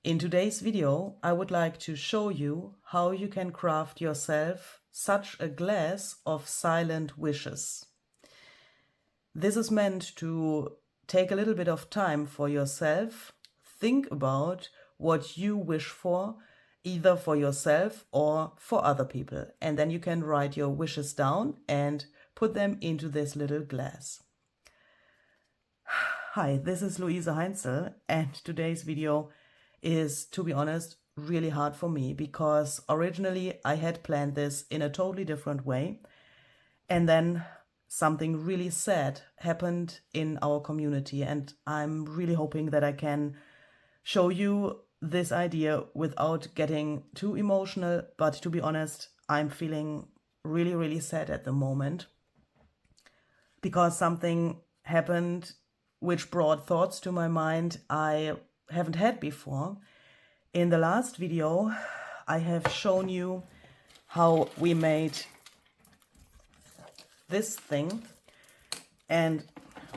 In today's video, I would like to show you how you can craft yourself such a glass of silent wishes. This is meant to take a little bit of time for yourself, think about what you wish for, either for yourself or for other people. And then you can write your wishes down and put them into this little glass. Hi, this is Luisa Heinzel, and today's video is, to be honest, really hard for me because originally I had planned this in a totally different way, and then something really sad happened in our community, and I'm really hoping that I can show you this idea without getting too emotional. But to be honest, I'm feeling really sad at the moment because something happened which brought thoughts to my mind I haven't had before. In the last video, I have shown you how we made this thing. And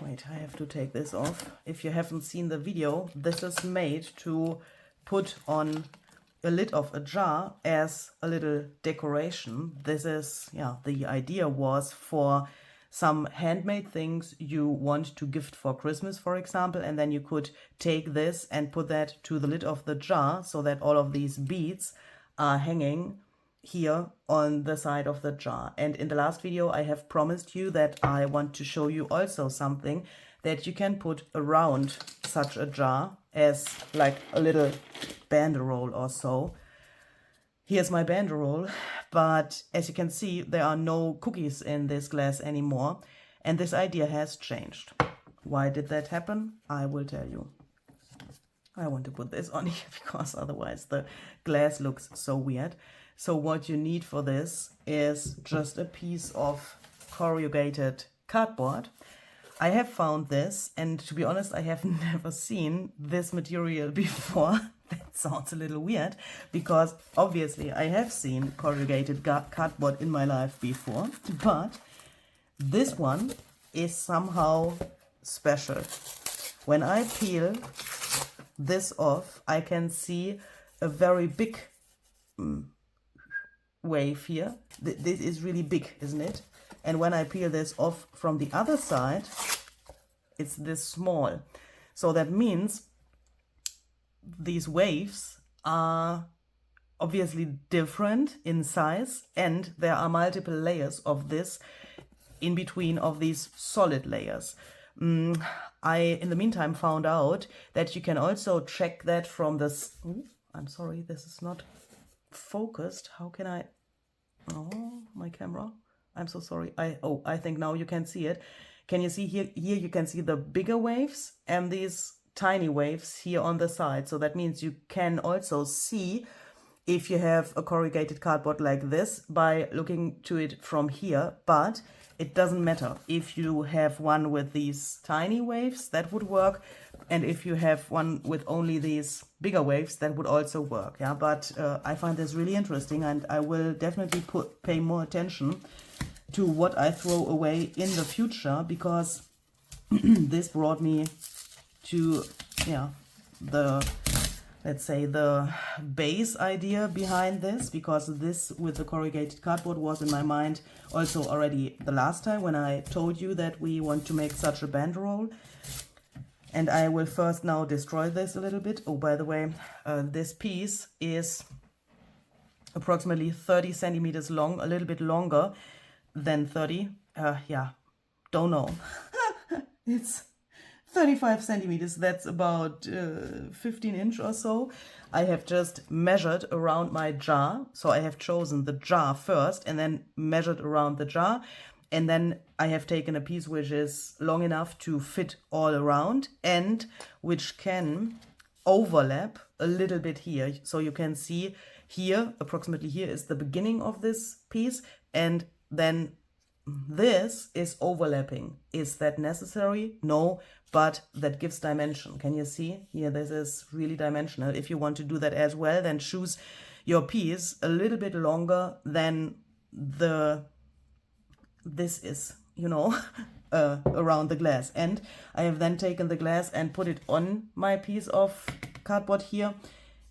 wait, I have to take this off. If you haven't seen the video, this is made to put on a lid of a jar as a little decoration. This is, the idea was for some handmade things you want to gift for Christmas, for example, and then you could take this and put that to the lid of the jar so that all of these beads are hanging here on the side of the jar. And in the last video, I have promised you that I want to show you also something that you can put around such a jar as like a little banderole or so. Here's my banderole, but as you can see, there are no cookies in this glass anymore, and this idea has changed. Why did that happen? I will tell you. I want to put this on here because otherwise the glass looks so weird. So what you need for this is just a piece of corrugated cardboard. I have found this, and to be honest, I have never seen this material before. That sounds a little weird, because obviously I have seen corrugated cardboard in my life before, but this one is somehow special. When I peel this off, I can see a very big wave here. This is really big, isn't it? And when I peel this off from the other side, it's this small. So that means these waves are obviously different in size, and there are multiple layers of this in between of these solid layers. I, in the meantime, found out that you can also check that from this. I'm sorry, this is not focused. How can I? Oh, my camera. I'm so sorry. I think now you can see it. Can you see here? Here you can see the bigger waves and these tiny waves here on the side. So that means you can also see if you have a corrugated cardboard like this by looking to it from here, but it doesn't matter. If you have one with these tiny waves, that would work. And if you have one with only these bigger waves, that would also work. Yeah, but I find this really interesting, and I will definitely pay more attention to what I throw away in the future, because this brought me to, let's say the base idea behind this, because this with the corrugated cardboard was in my mind also already the last time when I told you that we want to make such a banderole. And I will first now destroy this a little bit. Oh, by the way, this piece is approximately 30 centimeters long, a little bit longer than 30. Don't know. It's 35 centimeters, that's about 15 inch or so. I have just measured around my jar. So I have chosen the jar first and then measured around the jar. And then I have taken a piece which is long enough to fit all around and which can overlap a little bit here. So you can see here, approximately here is the beginning of this piece, and then this is overlapping. Is that necessary? No, but that gives dimension. Can you see? Here, this is really dimensional. If you want to do that as well, then choose your piece a little bit longer than this is, around the glass. And I have then taken the glass and put it on my piece of cardboard here,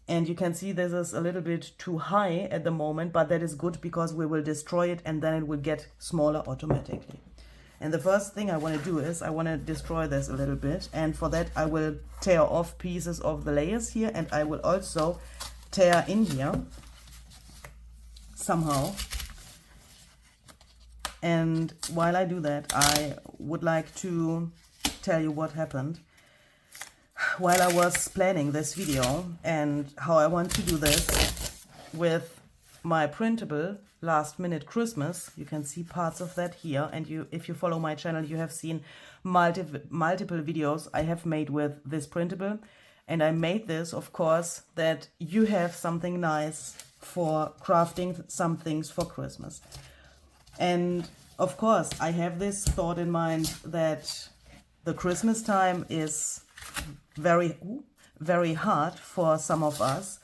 And you can see this is a little bit too high at the moment, but that is good because we will destroy it and then it will get smaller automatically. And the first thing I want to do is I want to destroy this a little bit. And for that I will tear off pieces of the layers here, and I will also tear in here somehow. And while I do that, I would like to tell you what happened while I was planning this video and how I want to do this with my printable last minute Christmas. You can see parts of that here, and if you follow my channel, you have seen multiple videos I have made with this printable. And I made this, of course, that you have something nice for crafting some things for Christmas. And of course, I have this thought in mind that the Christmas time is very hard for some of us.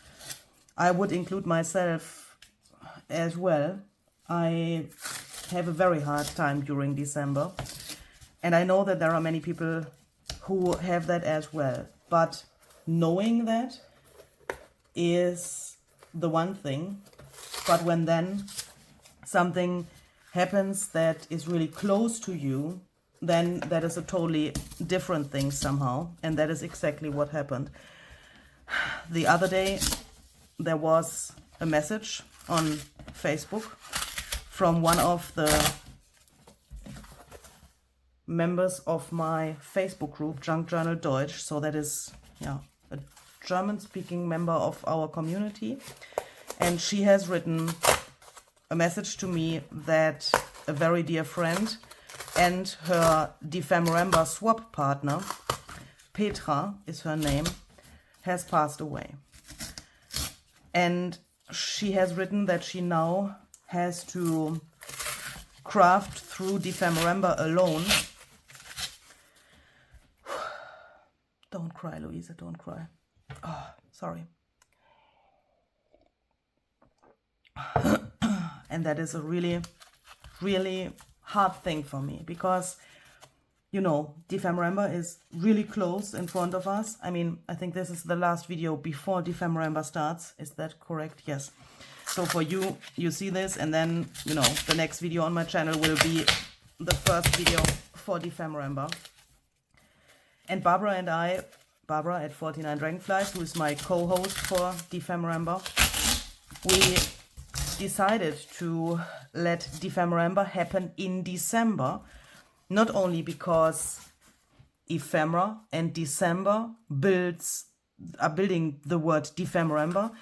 I would include myself as well. I have a very hard time during December, and I know that there are many people who have that as well. But knowing that is the one thing, but when then something happens that is really close to you, then that is a totally different thing somehow. And that is exactly what happened. The other day there was a message on Facebook from one of the members of my Facebook group, Junk Journal Deutsch. So that is, yeah, a German-speaking member of our community. And she has written a message to me that a very dear friend and her EPHEMERA swap partner, Petra is her name, has passed away. And she has written that she now has to craft through EPHEMERA alone. Don't cry, Louisa, don't cry. Oh, sorry. And that is a really, really hard thing for me because, you know, EPHEMERA is really close in front of us. I mean, I think this is the last video before EPHEMERA starts. Is that correct? Yes. So for you, you see this, and then, you know, the next video on my channel will be the first video for EPHEMERA. And Barbara and I, Barbara at 49 Dragonflies, who is my co-host for EPHEMERA, we decided to let EPHEMERA happen in December, not only because ephemera and December are building the word EPHEMERA,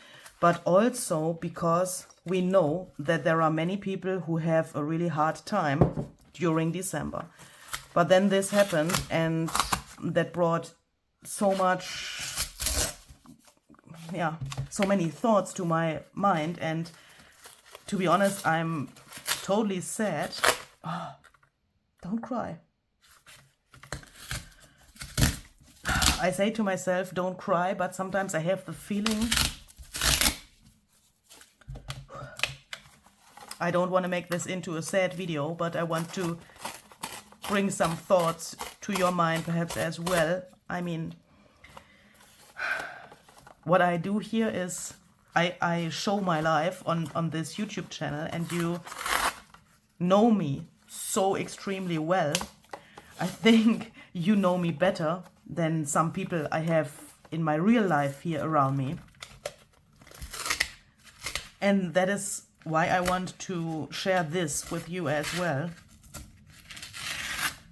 but also because we know that there are many people who have a really hard time during December. But then this happened, and that brought so many thoughts to my mind, and to be honest, I'm totally sad. Oh, don't cry. I say to myself, don't cry, but sometimes I have the feeling I don't want to make this into a sad video, but I want to bring some thoughts to your mind perhaps as well. I mean, what I do here is I show my life on this YouTube channel, and you know me so extremely well. I think you know me better than some people I have in my real life here around me. And that is why I want to share this with you as well.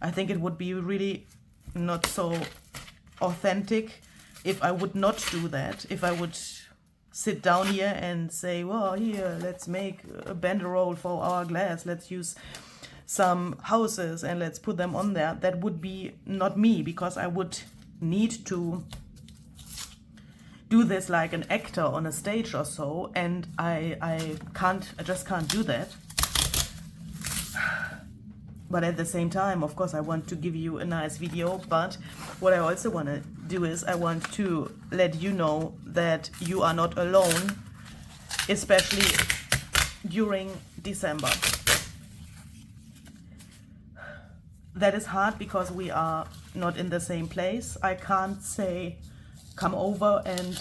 I think it would be really not so authentic if I would not do that, if I would sit down here and say, well, here, let's make a banderole for our glass, let's use some houses and let's put them on there. That would be not me, because I would need to do this like an actor on a stage or so, and I just can't do that. But at the same time, of course, I want to give you a nice video. But what I also want to do is I want to let you know that you are not alone, especially during December. That is hard because we are not in the same place. I can't say, come over and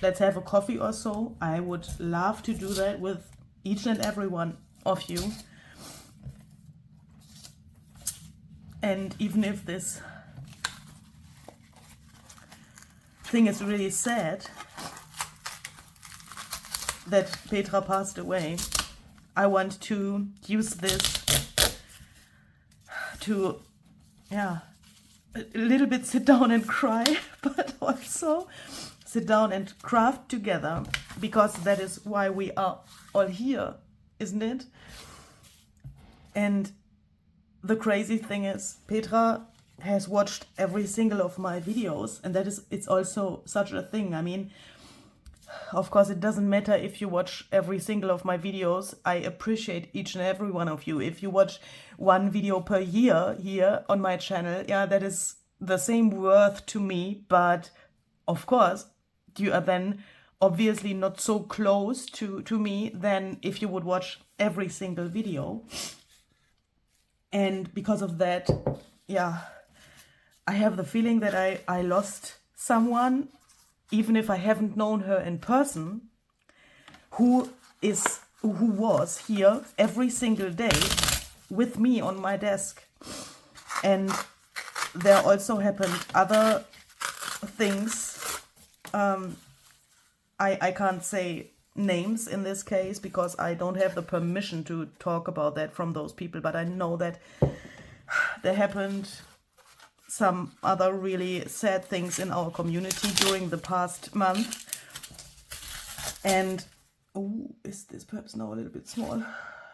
let's have a coffee or so. I would love to do that with each and every one of you. And even if this thing is really sad that Petra passed away, I want to use this to, yeah, a little bit sit down and cry, but also sit down and craft together, because that is why we are all here, isn't it? And the crazy thing is, Petra has watched every single of my videos, and it's also such a thing. I mean, of course, it doesn't matter if you watch every single of my videos. I appreciate each and every one of you. If you watch one video per year here on my channel, yeah, that is the same worth to me. But of course, you are then obviously not so close to me than if you would watch every single video. And because of that, yeah, I have the feeling that I lost someone, even if I haven't known her in person, who was here every single day with me on my desk. And there also happened other things. I can't say names in this case because I don't have the permission to talk about that from those people, but I know that there happened some other really sad things in our community during the past month. And oh, is this perhaps now a little bit small?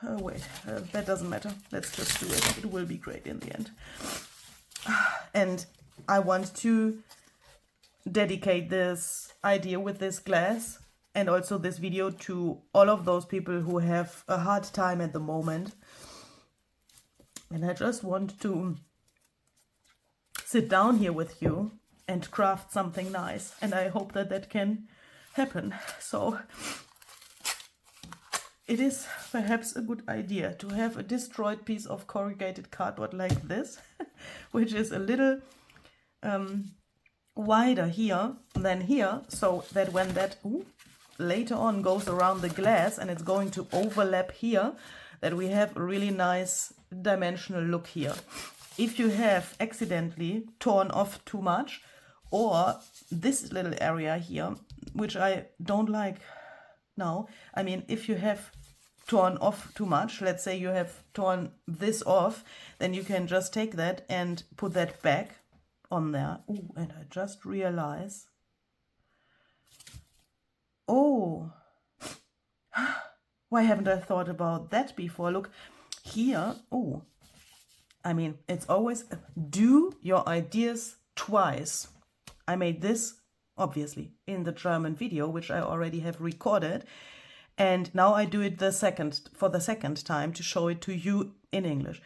Oh wait, that doesn't matter. Let's just do it. It will be great in the end. And I want to dedicate this idea with this glass and also this video to all of those people who have a hard time at the moment. And I just want to sit down here with you and craft something nice. And I hope that that can happen. So it is perhaps a good idea to have a destroyed piece of corrugated cardboard like this, which is a little wider here than here, so that when that later on goes around the glass and it's going to overlap here, that we have a really nice dimensional look here. If you have accidentally torn off too much, or this little area here, which I don't like now, I mean, if you have torn off too much, let's say you have torn this off, then you can just take that and put that back on there. Oh, and I just realize, oh, why haven't I thought about that before? Look here. Oh, I mean, it's always do your ideas twice. I made this obviously in the German video, which I already have recorded, and now I do it for the second time to show it to you in English.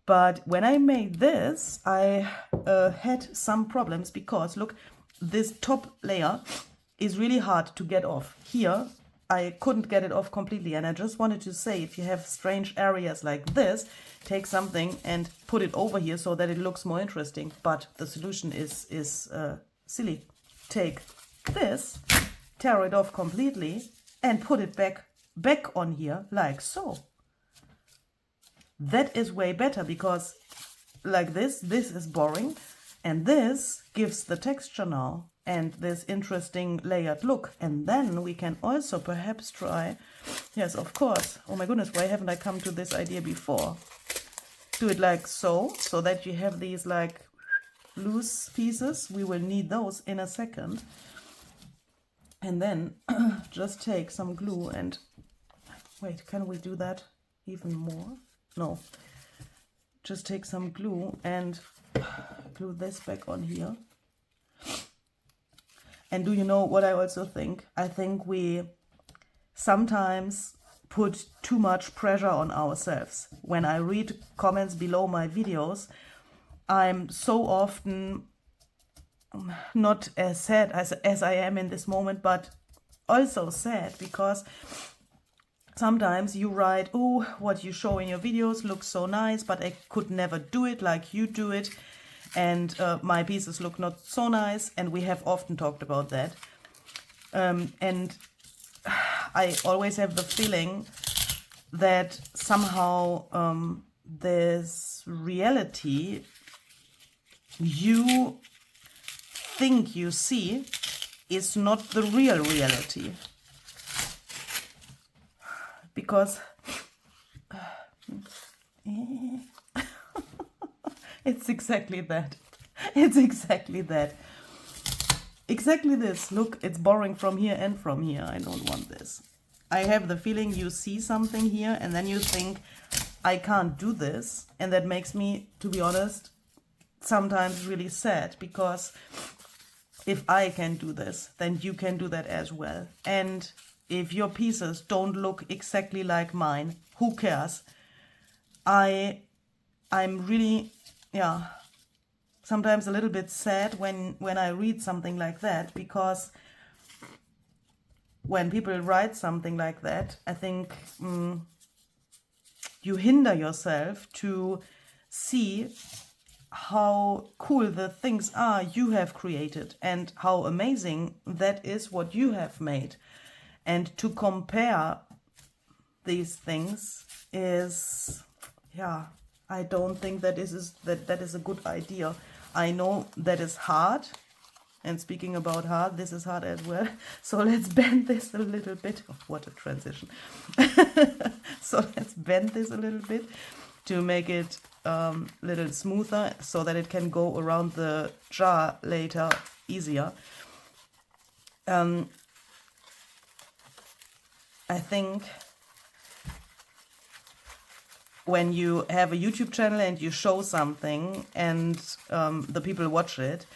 But when I made this, I had some problems because look, this top layer is really hard to get off. Here, I couldn't get it off completely, and I just wanted to say, if you have strange areas like this, take something and put it over here so that it looks more interesting. But the solution is silly. Take this, tear it off completely, and put it back on here like so. That is way better, because like this is boring, and this gives the texture now and this interesting layered look. And then we can also perhaps try, yes, of course, oh my goodness, why haven't I come to this idea before? Do it like so that you have these like loose pieces. We will need those in a second. And then just take some glue and, wait, can we do that even more? No, just take some glue and glue this back on here. And do you know what I also think? I think we sometimes put too much pressure on ourselves. When I read comments below my videos, I'm so often not as sad as I am in this moment, but also sad because sometimes you write, oh, what you show in your videos looks so nice, but I could never do it like you do it. And my pieces look not so nice. And we have often talked about that. And I always have the feeling that somehow this reality you think you see is not the real reality. Because it's exactly that. It's exactly that. Exactly this. Look, it's borrowing from here and from here. I don't want this. I have the feeling you see something here and then you think, I can't do this. And that makes me, to be honest, sometimes really sad, because if I can do this, then you can do that as well. And if your pieces don't look exactly like mine, who cares? I'm really, sometimes a little bit sad when I read something like that, because when people write something like that, I think you hinder yourself to see how cool the things are you have created and how amazing that is what you have made. And to compare these things is, I don't think that is a good idea. I know that is hard. And speaking about hard, this is hard as well. So let's bend this a little bit. Oh, what a transition. So let's bend this a little bit to make it a little smoother so that it can go around the jar later easier. I think when you have a YouTube channel and you show something and the people watch it,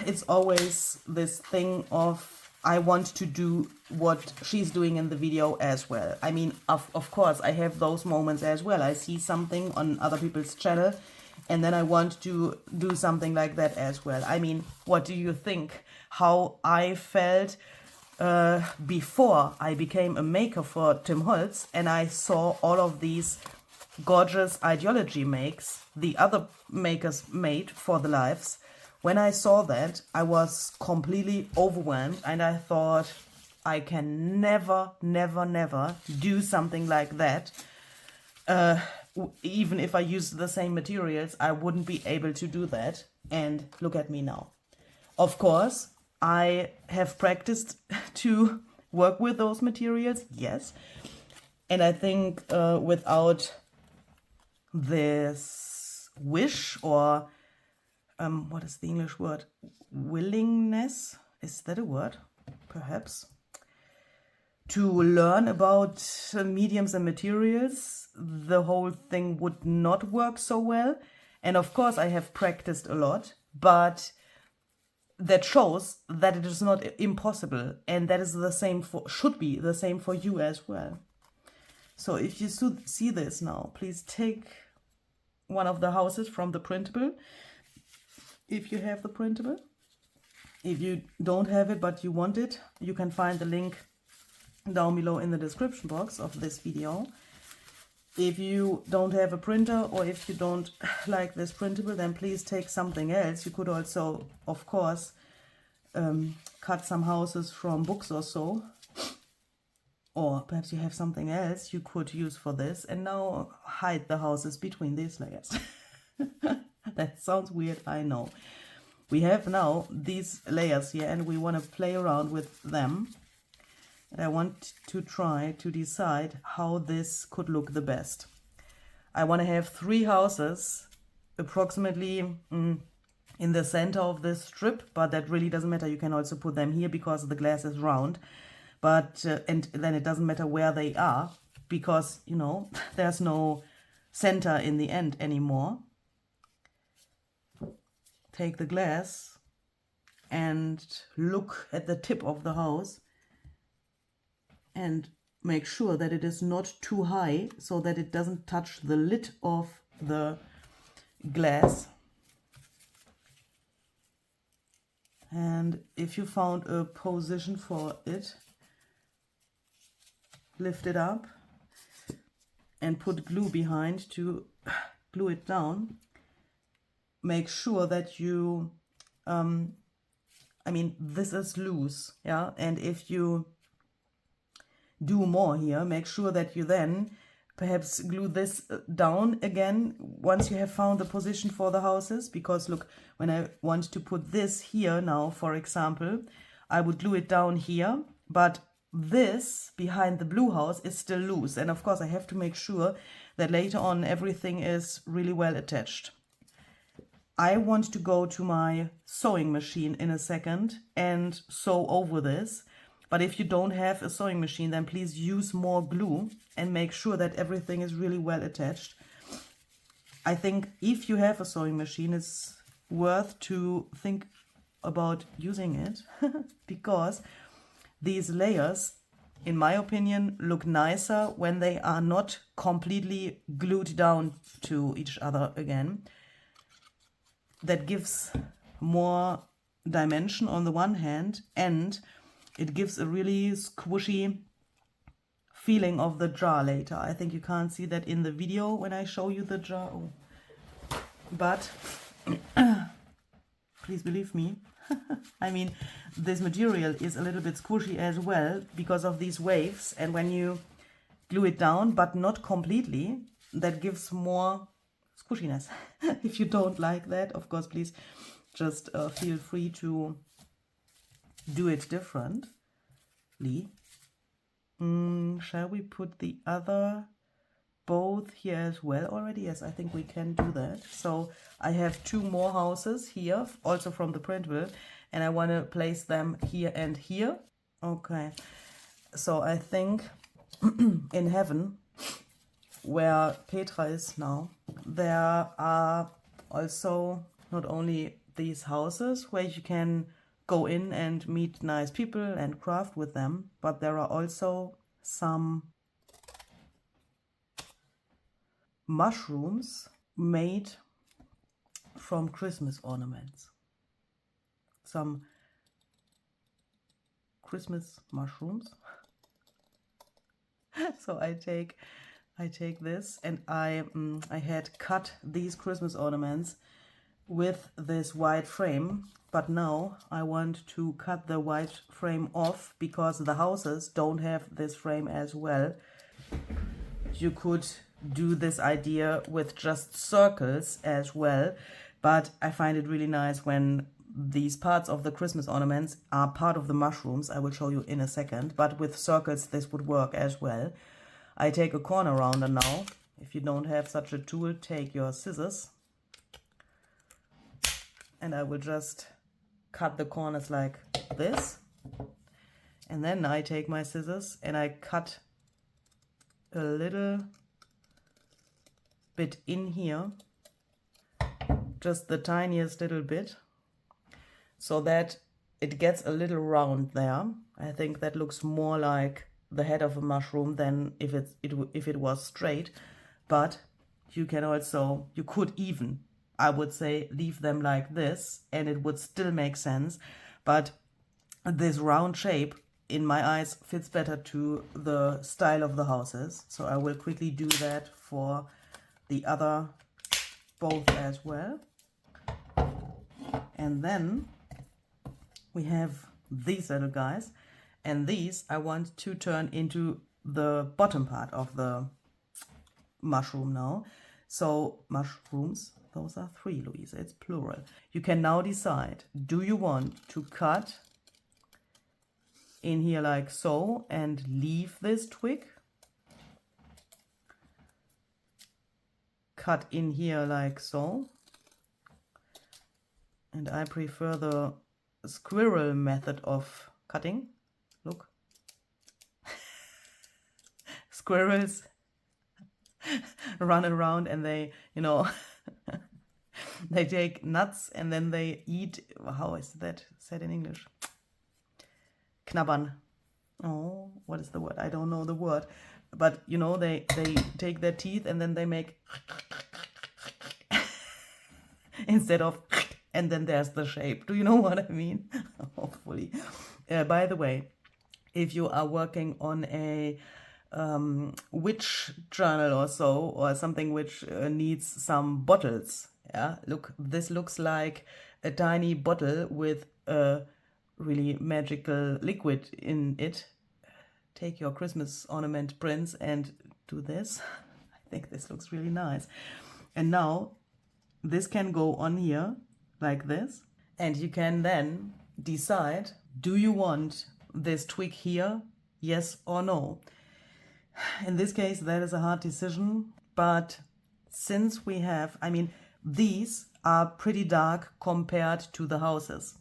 it's always this thing of, I want to do what she's doing in the video as well. I mean, of course, I have those moments as well. I see something on other people's channel and then I want to do something like that as well. I mean, what do you think? How I felt before I became a maker for Tim Holtz and I saw all of these gorgeous ideology makes the other makers made for the lives. When I saw that, I was completely overwhelmed and I thought, I can never, never, never do something like that. Even if I used the same materials, I wouldn't be able to do that. And look at me now. Of course, I have practiced to work with those materials, yes. And I think without this wish or what is the English word? Willingness? Is that a word? Perhaps. To learn about mediums and materials, the whole thing would not work so well. And of course, I have practiced a lot, but that shows that it is not impossible. And that is the same for, should be the same for you as well. So if you see this now, please take one of the houses from the printable. If you have the printable. If you don't have it but you want it, you can find the link down below in the description box of this video. If you don't have a printer or if you don't like this printable, then please take something else. You could also, of course, cut some houses from books or so. Or perhaps you have something else you could use for this. And now hide the houses between these layers. That sounds weird, I know. We have now these layers here and we want to play around with them. And I want to try to decide how this could look the best. I want to have 3 houses approximately in the center of this strip, but that really doesn't matter. You can also put them here because the glass is round. But and then it doesn't matter where they are because, you know, there's no center in the end anymore. Take the glass and look at the tip of the house and make sure that it is not too high so that it doesn't touch the lid of the glass. And if you found a position for it, lift it up and put glue behind to glue it down. Make sure that you I mean, this is loose, yeah? And if you do more here, make sure that you then perhaps glue this down again once you have found the position for the houses, because look, when I want to put this here now, for example, I would glue it down here, but this behind the blue house is still loose, and of course I have to make sure that later on everything is really well attached. I want to go to my sewing machine in a second and sew over this. But if you don't have a sewing machine, then please use more glue and make sure that everything is really well attached. I think if you have a sewing machine, it's worth to think about using it because these layers, in my opinion, look nicer when they are not completely glued down to each other again. That gives more dimension on the one hand, and it gives a really squishy feeling of the jar later. I think you can't see that in the video when I show you the jar. Oh. But please believe me. I mean, this material is a little bit squishy as well because of these waves. And when you glue it down, but not completely, that gives more squishiness. If you don't like that, of course, please just feel free to do it differently. Shall we put the other both here as well already? Yes, I think we can do that. So I have two more houses here, also from the print wheel, and I want to place them here and here. Okay, so I think in heaven, where Petra is now, there are also not only these houses where you can go in and meet nice people and craft with them, but there are also some mushrooms made from Christmas ornaments. Some Christmas mushrooms. So I take this, and I had cut these Christmas ornaments with this white frame, but now I want to cut the white frame off because the houses don't have this frame as well. You could do this idea with just circles as well, but I find it really nice when these parts of the Christmas ornaments are part of the mushrooms. I will show you in a second, but with circles this would work as well. I take a corner rounder now. If you don't have such a tool, take your scissors, and I will just cut the corners like this. And then I take my scissors and I cut a little bit in here, just the tiniest little bit, so that it gets a little round there. I think that looks more like the head of a mushroom than if it was straight. But you can also, you could even, I would say, leave them like this and it would still make sense. But this round shape, in my eyes, fits better to the style of the houses. So I will quickly do that for the other both as well. And then we have these little guys, and these I want to turn into the bottom part of the mushroom now. So mushrooms, those are 3, Louise, it's plural. You can now decide, do you want to cut in here like so and leave this twig? Cut in here like so. And I prefer the squirrel method of cutting. Look. Squirrels run around and they, you know, they take nuts and then they eat, how is that said in English? Knabbern. Oh, what is the word? I don't know the word. But, you know, they take their teeth and then they make instead of, and then there's the shape. Do you know what I mean? Hopefully. By the way, if you are working on a witch journal or so, or something which needs some bottles, yeah, look, this looks like a tiny bottle with a really magical liquid in it. Take your Christmas ornament prints and do this. I think this looks really nice. And now this can go on here like this, and you can then decide, do you want this twig here, yes or no? In this case, that is a hard decision, but since we have, I mean, these are pretty dark compared to the houses.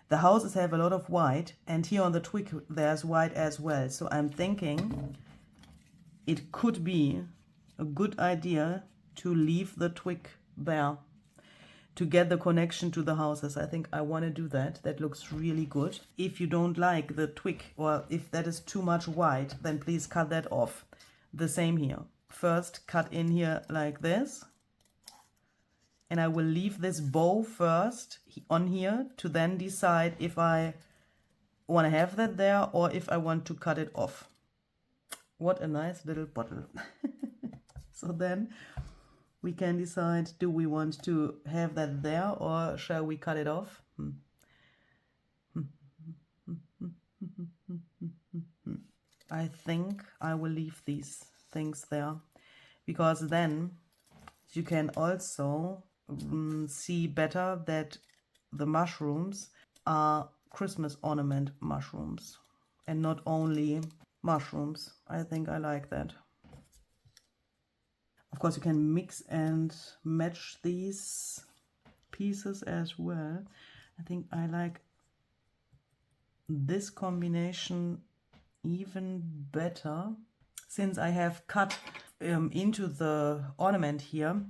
The houses have a lot of white, and here on the twig there's white as well. So I'm thinking it could be a good idea to leave the twig there to get the connection to the houses. I think I want to do that. That looks really good. If you don't like the twig, or if that is too much white, then please cut that off. The same here. First cut in here like this. And I will leave this bow first on here to then decide if I want to have that there or if I want to cut it off. What a nice little bottle. So then we can decide, do we want to have that there or shall we cut it off? I think I will leave these things there, because then you can also see better that the mushrooms are Christmas ornament mushrooms and not only mushrooms. I think I like that. Of course, you can mix and match these pieces as well. I think I like this combination even better. Since I have cut into the ornament here,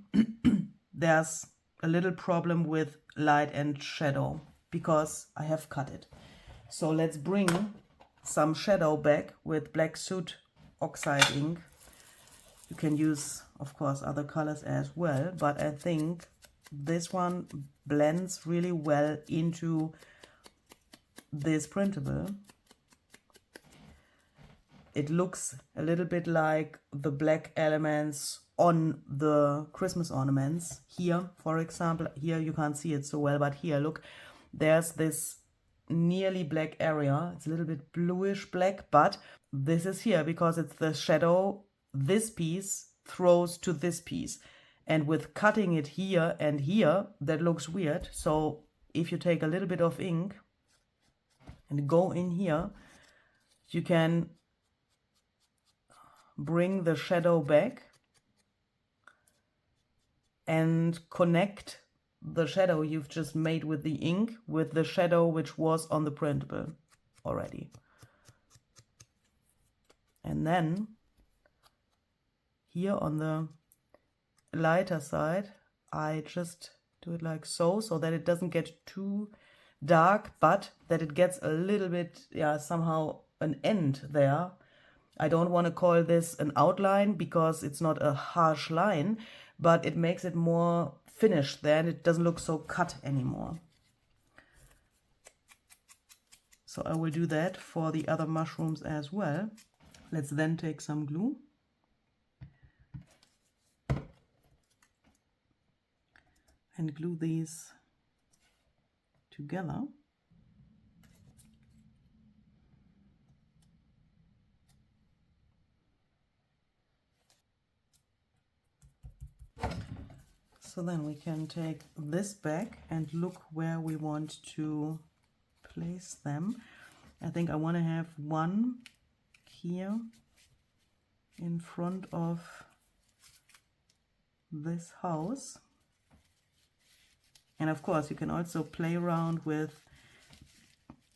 there's a little problem with light and shadow because I have cut it. So let's bring some shadow back with black soot oxide ink. You can use, of course, other colors as well, but I think this one blends really well into this printable. It looks a little bit like the black elements on the Christmas ornaments. Here, for example, here you can't see it so well, but here, look, there's this nearly black area. It's a little bit bluish black, but this is here because it's the shadow this piece throws to this piece. And with cutting it here and here, that looks weird. So if you take a little bit of ink and go in here, you can bring the shadow back and connect the shadow you've just made with the ink with the shadow which was on the printable already. And then here on the lighter side, I just do it like so, so that it doesn't get too dark, but that it gets a little bit, yeah, somehow an end there. I don't want to call this an outline because it's not a harsh line, but it makes it more finished there and it doesn't look so cut anymore. So I will do that for the other mushrooms as well. Let's then take some glue. And glue these together. So then we can take this back and look where we want to place them. I think I want to have one here in front of this house. And of course you can also play around with,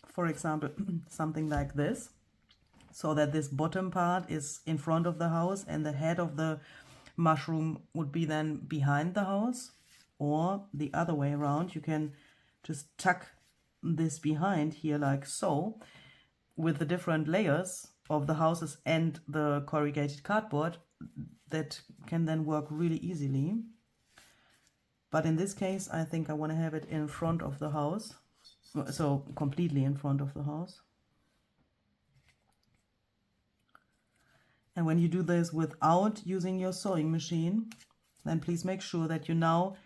for example, something like this, so that this bottom part is in front of the house and the head of the mushroom would be then behind the house, or the other way around. You can just tuck this behind here like so, with the different layers of the houses and the corrugated cardboard. That can then work really easily. But in this case, I think I want to have it in front of the house, so completely in front of the house. And when you do this without using your sewing machine, then please make sure that you now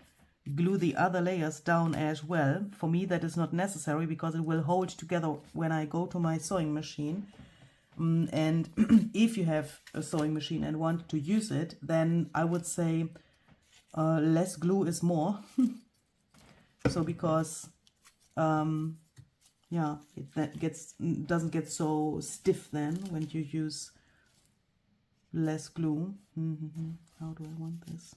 glue the other layers down as well. For me that is not necessary because it will hold together when I go to my sewing machine. And if you have a sewing machine and want to use it, then I would say less glue is more. So because yeah, doesn't get so stiff then when you use less glue. How do I want this?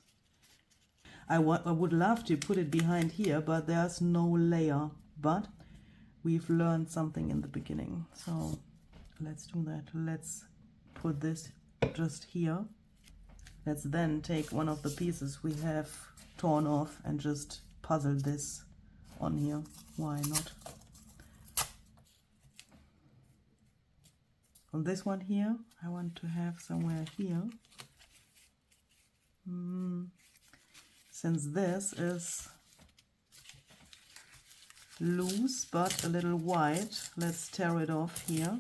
I would love to put it behind here, but there's no layer. But we've learned something in the beginning, so let's do that. Let's put this just here. Let's then take one of the pieces we have torn off and just puzzle this on here. Why not? On this one here, I want to have somewhere here. Since this is loose but a little wide, let's tear it off here.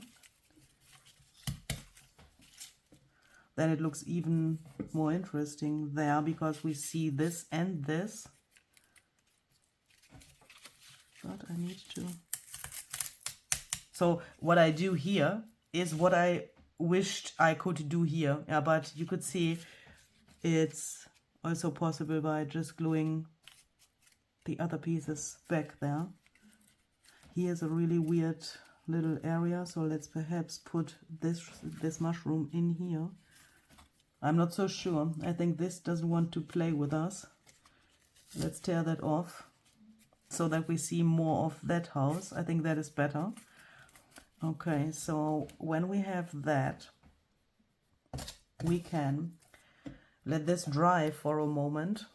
Then it looks even more interesting there because we see this and this. But I need to... So what I do here is what I wished I could do here. Yeah, but you could see it's also possible by just gluing the other pieces back there. Here's a really weird little area, so let's perhaps put this mushroom in here. I'm not so sure. I think this doesn't want to play with us. Let's tear that off so that we see more of that house. I think that is better. Okay, so when we have that, we can let this dry for a moment.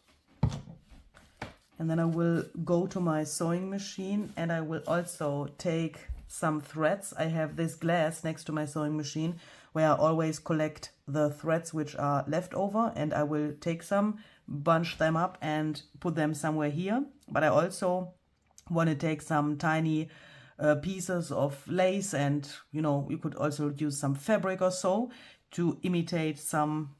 And then I will go to my sewing machine and I will also take some threads. I have this glass next to my sewing machine where I always collect the threads which are left over, and I will take some, bunch them up and put them somewhere here. But I also want to take some tiny pieces of lace, and you know, you could also use some fabric or so to imitate some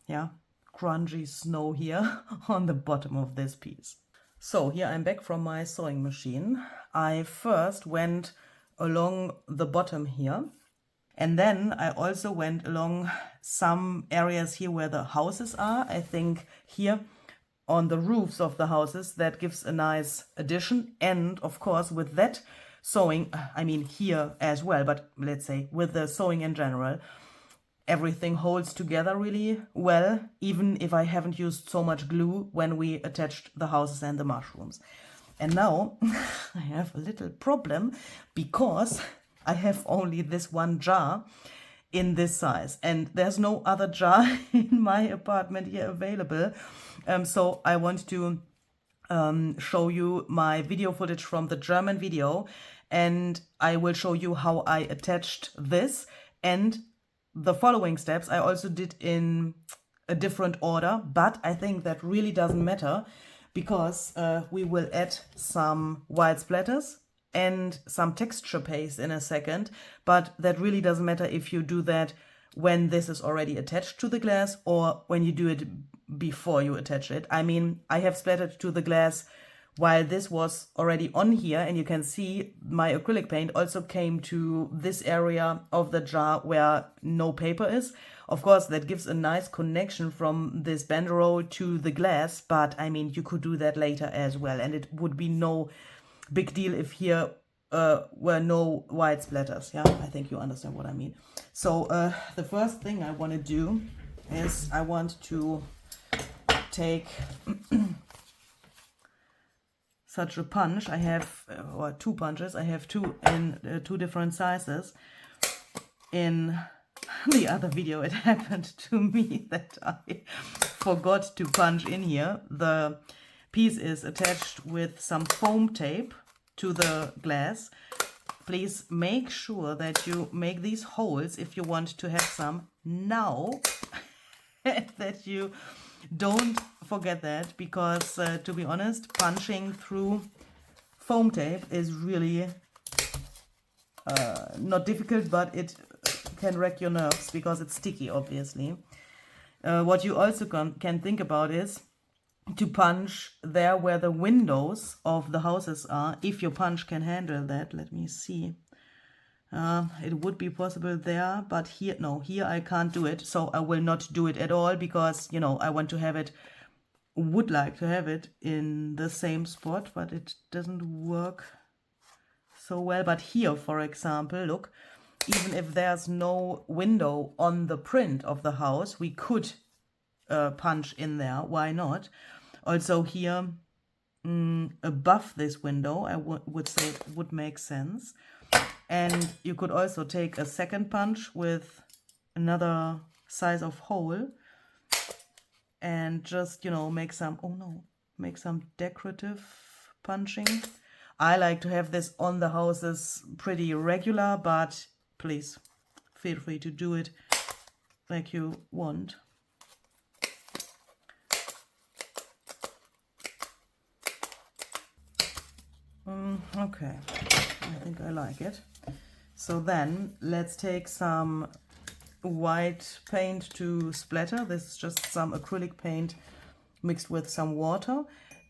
grungy snow here on the bottom of this piece. So here I'm back from my sewing machine. I first went along the bottom here, and then I also went along some areas here where the houses are. I think here on the roofs of the houses, that gives a nice addition. And of course with that sewing, I mean here as well, but let's say with the sewing in general, everything holds together really well, even if I haven't used so much glue when we attached the houses and the mushrooms. And now I have a little problem because I have only this one jar in this size and there's no other jar in my apartment here available. So I want to show you my video footage from the German video, and I will show you how I attached this, and the following steps I also did in a different order, but I think that really doesn't matter because we will add some white splatters and some texture paste in a second, but that really doesn't matter if you do that when this is already attached to the glass or when you do it before you attach it. I mean, I have splattered to the glass while this was already on here, and you can see my acrylic paint also came to this area of the jar where no paper is. Of course, that gives a nice connection from this banderole to the glass, but I mean, you could do that later as well, and it would be no big deal if here were no white splatters. Yeah, I think you understand what I mean. So the first thing I want to do is I want to take such a punch. I have or two punches. I have two in two different sizes. In the other video it happened to me that I forgot to punch in here. The piece is attached with some foam tape to the glass. Please make sure that you make these holes if you want to have some now. That you don't forget that, because to be honest, punching through foam tape is really not difficult, but it can wreck your nerves because it's sticky, obviously. What you also can think about is to punch there where the windows of the houses are, if your punch can handle that. Let me see. It would be possible there, but here, no, here I can't do it. So I will not do it at all because, you know, I want to have it, would like to have it in the same spot, but it doesn't work so well. But here, for example, look, even if there's no window on the print of the house, we could punch in there. Why not? Also here, above this window, I would say it would make sense. And you could also take a second punch with another size of hole and just, you know, make some, oh no, make some decorative punching. I like to have this on the houses pretty regular, but please feel free to do it like you want. Okay, I think I like it. So then let's take some white paint to splatter. This is just some acrylic paint mixed with some water.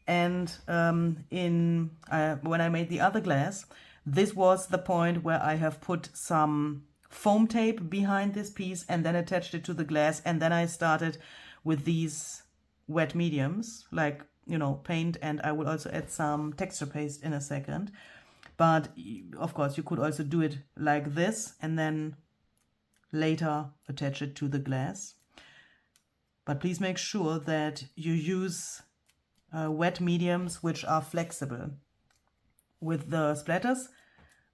And when I made the other glass, this was the point where I have put some foam tape behind this piece and then attached it to the glass. And then I started with these wet mediums, like, you know, paint, and I will also add some texture paste in a second. But of course you could also do it like this and then later attach it to the glass. But please make sure that you use wet mediums which are flexible. With the splatters,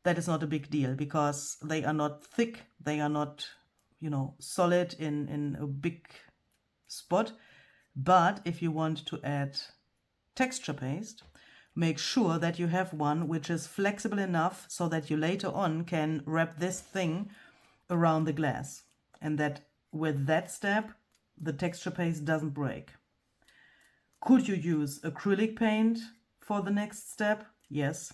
that is not a big deal because they are not thick, they are not, you know, solid in a big spot. But if you want to add texture paste, make sure that you have one which is flexible enough so that you later on can wrap this thing around the glass, and that with that step the texture paste doesn't break. Could you use acrylic paint for the next step? Yes.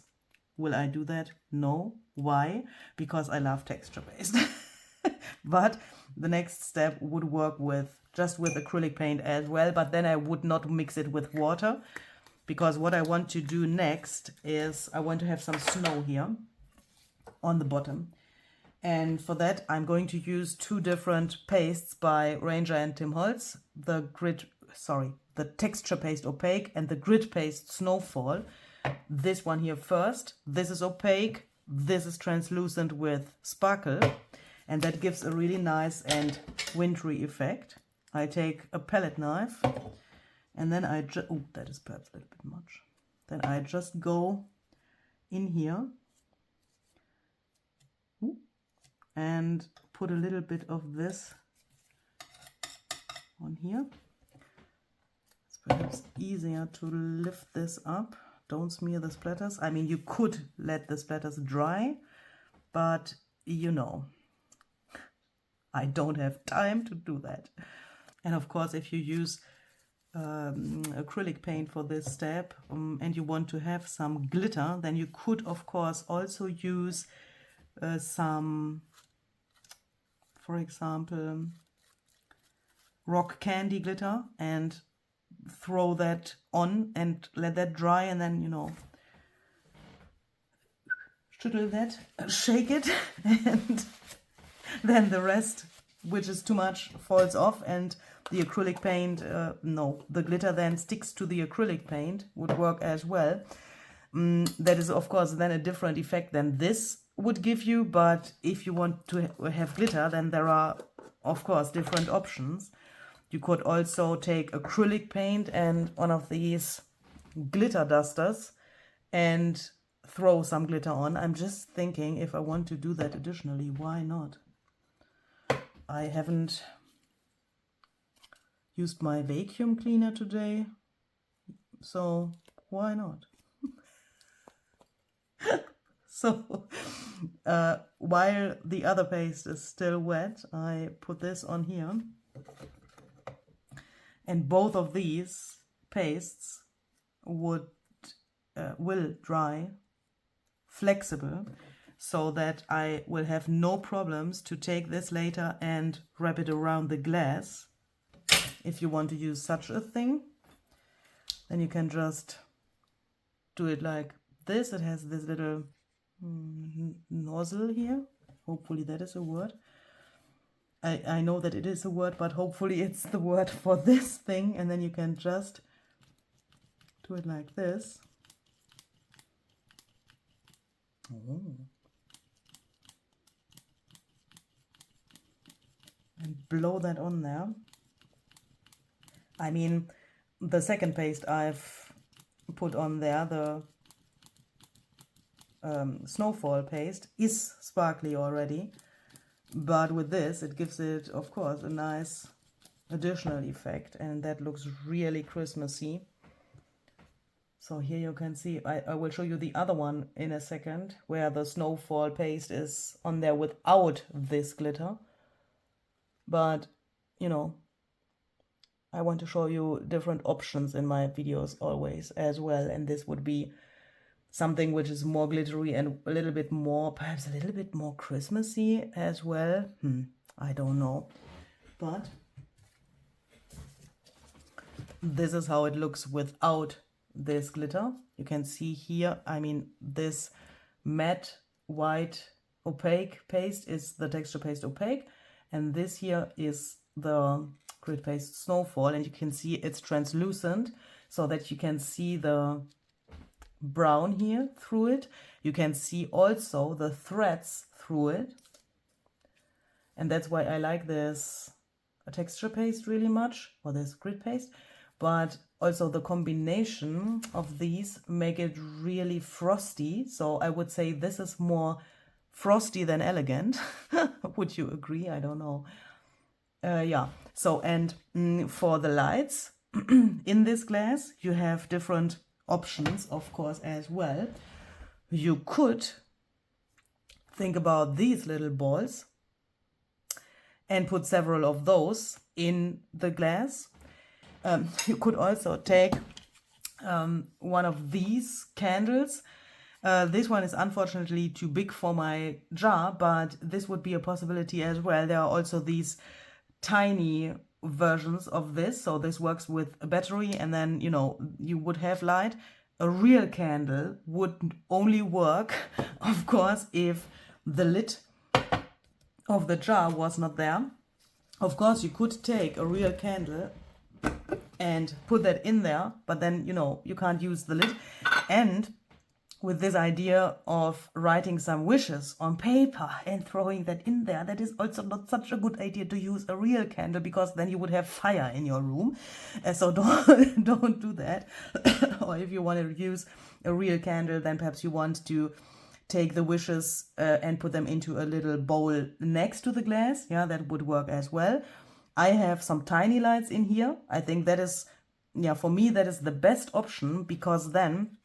Will I do that? No. Why? Because I love texture paste. But the next step would work with just with acrylic paint as well, but then I would not mix it with water, because what I want to do next is I want to have some snow here on the bottom. And for that, I'm going to use two different pastes by Ranger and Tim Holtz, the texture paste opaque and the grit paste snowfall. This one here first. This is opaque. This is translucent with sparkle, and that gives a really nice and wintry effect. I take a palette knife and then I just, oh, that is perhaps a little bit much. Then I just go in here and put a little bit of this on here. It's perhaps easier to lift this up. Don't smear the splatters. I mean, you could let the splatters dry, but you know, I don't have time to do that. And of course, if you use acrylic paint for this step and you want to have some glitter, then you could of course also use some, for example, rock candy glitter and throw that on and let that dry, and then, you know, shuttle that, shake it, and then the rest, which is too much, falls off, and the acrylic paint, the glitter then sticks to the acrylic paint, would work as well. That is of course then a different effect than this would give you, but if you want to have glitter, then there are of course different options. You could also take acrylic paint and one of these glitter dusters and throw some glitter on. I'm just thinking if I want to do that additionally, why not? I haven't used my vacuum cleaner today, so why not? So while the other paste is still wet, I put this on here. And both of these pastes will dry flexible, so that I will have no problems to take this later and wrap it around the glass if you want to use such a thing. then you can just do it like this. It has this little nozzle here. Hopefully that is a word. I know that it is a word, but hopefully it's the word for this thing. And then you can just do it like this. Oh. And blow that on there. I mean, the second paste I've put on there, the snowfall paste, is sparkly already. But with this, it gives it, of course, a nice additional effect. And that looks really Christmassy. So here you can see, I will show you the other one in a second, where the snowfall paste is on there without this glitter. But, you know, I want to show you different options in my videos always as well. And this would be something which is more glittery and a little bit more, perhaps a little bit more Christmassy as well. I don't know. But this is how it looks without this glitter. You can see here, I mean, this matte white opaque paste is the texture paste opaque. And this here is the grit paste snowfall, and you can see it's translucent so that you can see the brown here through it. You can see also the threads through it. And that's why I like this texture paste really much, or this grit paste. But also the combination of these make it really frosty. So I would say this is more frosty than elegant. Would you agree? I don't know. Yeah, so and for the lights in this glass, you have different options, of course, as well. You could think about these little balls and put several of those in the glass. You could also take one of these candles. This one is unfortunately too big for my jar, but this would be a possibility as well. There are also these tiny versions of this, so this works with a battery, and then, you know, you would have light. A real candle would only work, of course, if the lid of the jar was not there. Of course, you could take a real candle and put that in there, but then, you know, you can't use the lid. And with this idea of writing some wishes on paper and throwing that in there, that is also not such a good idea to use a real candle, because then you would have fire in your room. So don't do that. Or if you want to use a real candle, then perhaps you want to take the wishes and put them into a little bowl next to the glass. Yeah, that would work as well. I have some tiny lights in here. I think that is, yeah, for me, that is the best option, because then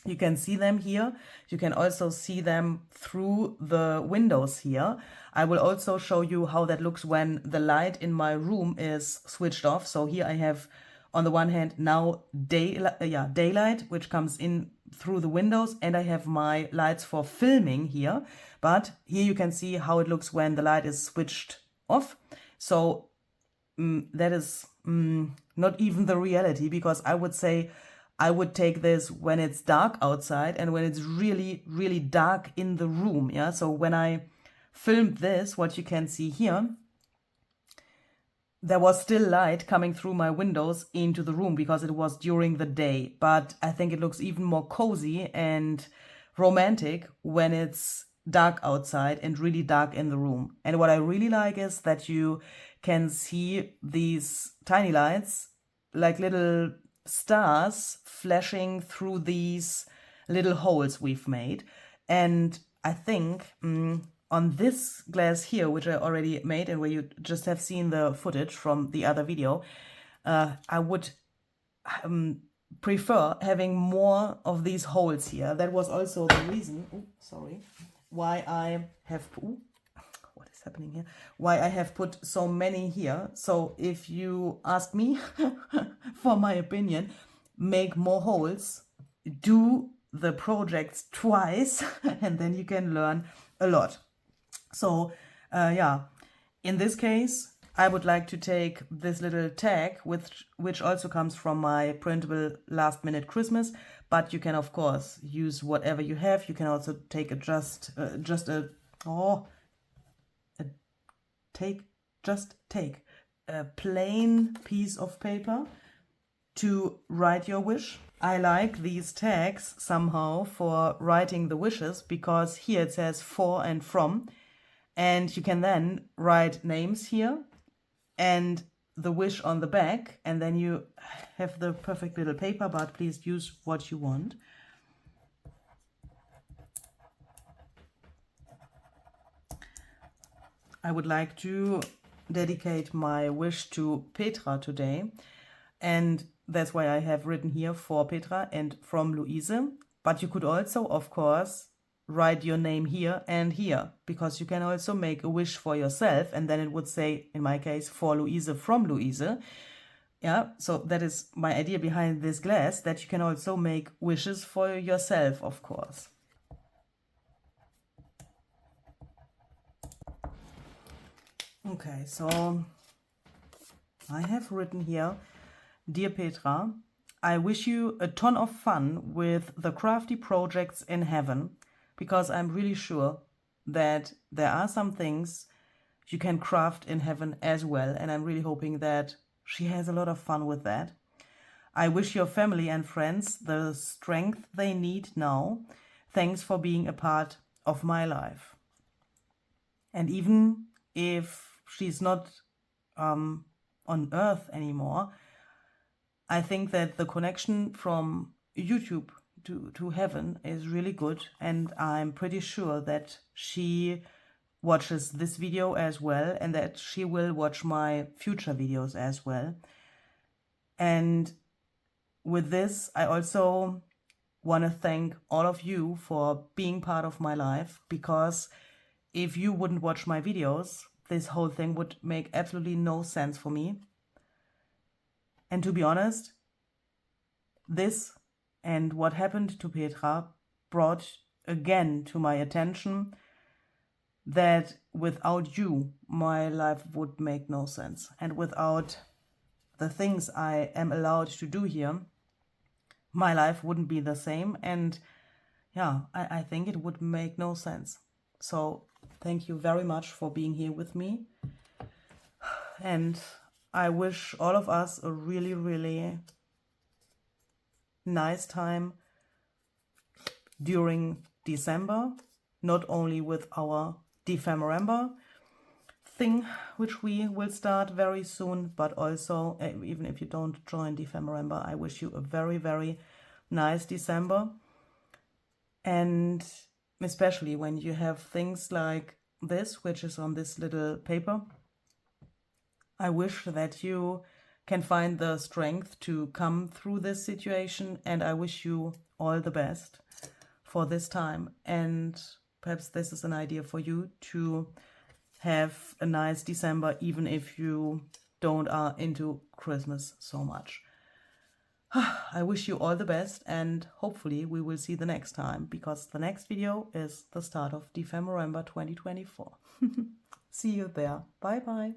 you can see them here. You can also see them through the windows here. I will also show you how that looks when the light in my room is switched off. So here I have, on the one hand, now daylight, which comes in through the windows, and I have my lights for filming here. But here you can see how it looks when the light is switched off. So that is not even the reality, because I would say I would take this when it's dark outside and when it's really, really dark in the room. Yeah, so when I filmed this, what you can see here, there was still light coming through my windows into the room because it was during the day. But I think it looks even more cozy and romantic when it's dark outside and really dark in the room. And what I really like is that you can see these tiny lights like little stars flashing through these little holes we've made. And I think on this glass here, which I already made and where you just have seen the footage from the other video, I would prefer having more of these holes here. That was also the reason, why I have, what is happening here? Why I have put so many here. So if you ask me for my opinion, make more holes, do the projects twice, and then you can learn a lot. So yeah, in this case, I would like to take this little tag, which also comes from my printable last minute Christmas, but you can of course use whatever you have. You can also take take a plain piece of paper to write your wish. I like these tags somehow for writing the wishes, because here it says for and from, and you can then write names here and the wish on the back, and then you have the perfect little paper, but please use what you want. I would like to dedicate my wish to Petra today, and that's why I have written here for Petra and from Louise. But you could also, of course, write your name here and here, because you can also make a wish for yourself, and then it would say, in my case, for Louise from Louise. Yeah, so that is my idea behind this glass, that you can also make wishes for yourself, of course. Okay, so I have written here, Dear Petra, I wish you a ton of fun with the crafty projects in heaven, because I'm really sure that there are some things you can craft in heaven as well, and I'm really hoping that she has a lot of fun with that. I wish your family and friends the strength they need now. Thanks for being a part of my life. And even if she's not on Earth anymore, I think that the connection from YouTube to heaven is really good, and I'm pretty sure that she watches this video as well, and that she will watch my future videos as well. And with this, I also want to thank all of you for being part of my life, because if you wouldn't watch my videos, this whole thing would make absolutely no sense for me. And to be honest, this and what happened to Petra brought again to my attention that without you, my life would make no sense. And without the things I am allowed to do here, my life wouldn't be the same. And yeah, I think it would make no sense. So thank you very much for being here with me. And I wish all of us a really, really nice time during December, not only with our EPHEMERA thing, which we will start very soon, but also, even if you don't join EPHEMERA, I wish you a very, very nice December. And especially when you have things like this, which is on this little paper, I wish that you can find the strength to come through this situation, and I wish you all the best for this time. And perhaps this is an idea for you to have a nice December, even if you don't are into Christmas so much. I wish you all the best, and hopefully we will see the next time, because the next video is the start of EPHEMERA 2024. See you there. Bye bye.